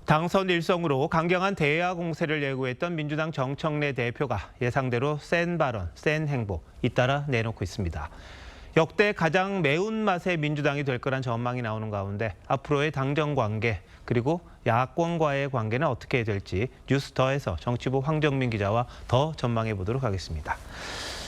당선 일성으로 강경한 대야 공세를 예고했던 민주당 정청래 대표가 예상대로 센 발언, 센 행보 잇따라 내놓고 있습니다. 역대 가장 매운맛의 민주당이 될 거란 전망이 나오는 가운데 앞으로의 당정 관계 그리고 야권과의 관계는 어떻게 될지 뉴스더에서 정치부 황정민 기자와 더 전망해 보도록 하겠습니다.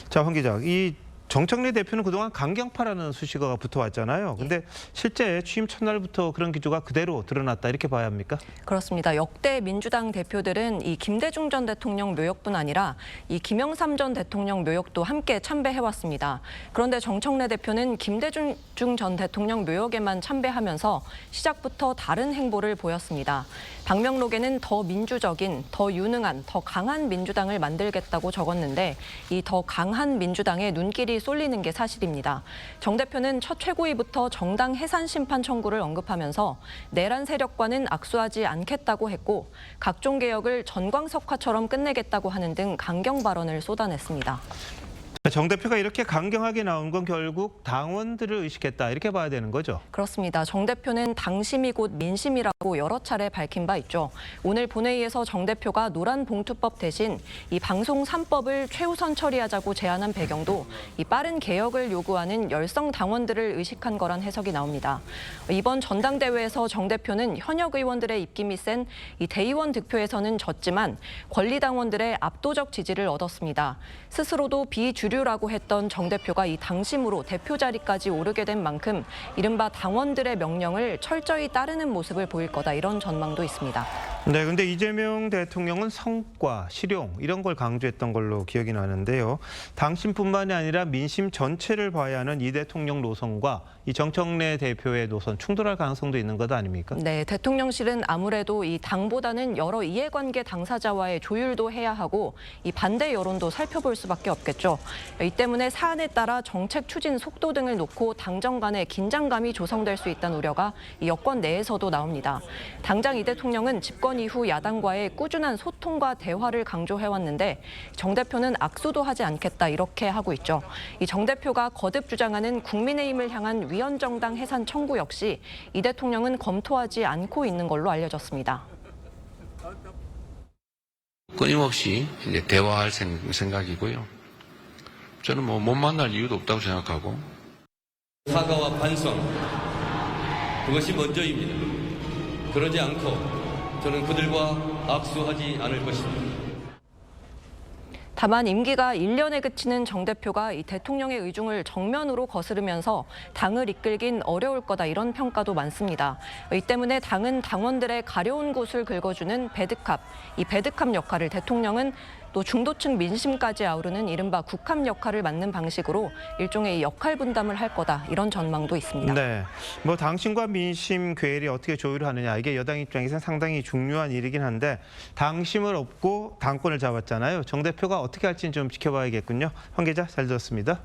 자, 황 기자, 이 정청래 대표는 그동안 강경파라는 수식어가 붙어왔잖아요. 근데 실제 취임 첫날부터 그런 기조가 그대로 드러났다 이렇게 봐야 합니까? 그렇습니다. 역대 민주당 대표들은 이 김대중 전 대통령 묘역뿐 아니라 이 김영삼 전 대통령 묘역도 함께 참배해왔습니다. 그런데 정청래 대표는 김대중 전 대통령 묘역에만 참배하면서 시작부터 다른 행보를 보였습니다. 방명록에는 더 민주적인, 더 유능한, 더 강한 민주당을 만들겠다고 적었는데 이 더 강한 민주당에 눈길이 쏠리는 게 사실입니다. 정 대표는 첫 최고위부터 정당 해산 심판 청구를 언급하면서 내란 세력과는 악수하지 않겠다고 했고 각종 개혁을 전광석화처럼 끝내겠다고 하는 등 강경 발언을 쏟아냈습니다. 정 대표가 이렇게 강경하게 나온 건 결국 당원들을 의식했다 이렇게 봐야 되는 거죠? 그렇습니다. 정 대표는 당심이 곧 민심이라고 여러 차례 밝힌 바 있죠. 오늘 본회의에서 정 대표가 노란봉투법 대신 이 방송 3법을 최우선 처리하자고 제안한 배경도 이 빠른 개혁을 요구하는 열성 당원들을 의식한 거란 해석이 나옵니다. 이번 전당대회에서 정 대표는 현역 의원들의 입김이 센 이 대의원 득표에서는 졌지만 권리당원들의 압도적 지지를 얻었습니다. 스스로도 비주류라고 했던 정 대표가 이 당심으로 대표 자리까지 오르게 된 만큼 이른바 당원들의 명령을 철저히 따르는 모습을 보일 거다 이런 전망도 있습니다. 네, 근데 이재명 대통령은 성과, 실용 이런 걸 강조했던 걸로 기억이 나는데요. 당심뿐만이 아니라 민심 전체를 봐야 하는 이 대통령 노선과 이 정청래 대표의 노선 충돌할 가능성도 있는 것 아닙니까? 네, 대통령실은 아무래도 이 당보다는 여러 이해관계 당사자와의 조율도 해야 하고 이 반대 여론도 살펴볼 수밖에 없겠죠. 이 때문에 사안에 따라 정책 추진 속도 등을 놓고 당정 간의 긴장감이 조성될 수 있다는 우려가 이 여권 내에서도 나옵니다. 당장 이 대통령은 집권 이후 야당과의 꾸준한 소통과 대화를 강조해왔는데 정 대표는 악수도 하지 않겠다 이렇게 하고 있죠. 이 정 대표가 거듭 주장하는 국민의힘을 향한 위헌정당 해산 청구 역시 이 대통령은 검토하지 않고 있는 걸로 알려졌습니다. 끊임없이 이제 대화할 생각이고요. 저는 못 만날 이유도 없다고 생각하고. 사과와 반성, 그것이 먼저입니다. 그러지 않고 저는 그들과 악수하지 않을 것입니다. 다만 임기가 1년에 그치는 정 대표가 이 대통령의 의중을 정면으로 거스르면서 당을 이끌긴 어려울 거다 이런 평가도 많습니다. 이 때문에 당은 당원들의 가려운 곳을 긁어주는 배드캅, 이 배드캅 역할을 대통령은 또 중도층 민심까지 아우르는 이른바 국합 역할을 맡는 방식으로 일종의 역할 분담을 할 거다 이런 전망도 있습니다. 네, 뭐 당심과 민심 괴리 어떻게 조율하느냐 이게 여당 입장에서는 상당히 중요한 일이긴 한데 당심을 얻고 당권을 잡았잖아요. 정 대표가 어떻게 할지는 좀 지켜봐야겠군요. 황 기자 잘 들었습니다.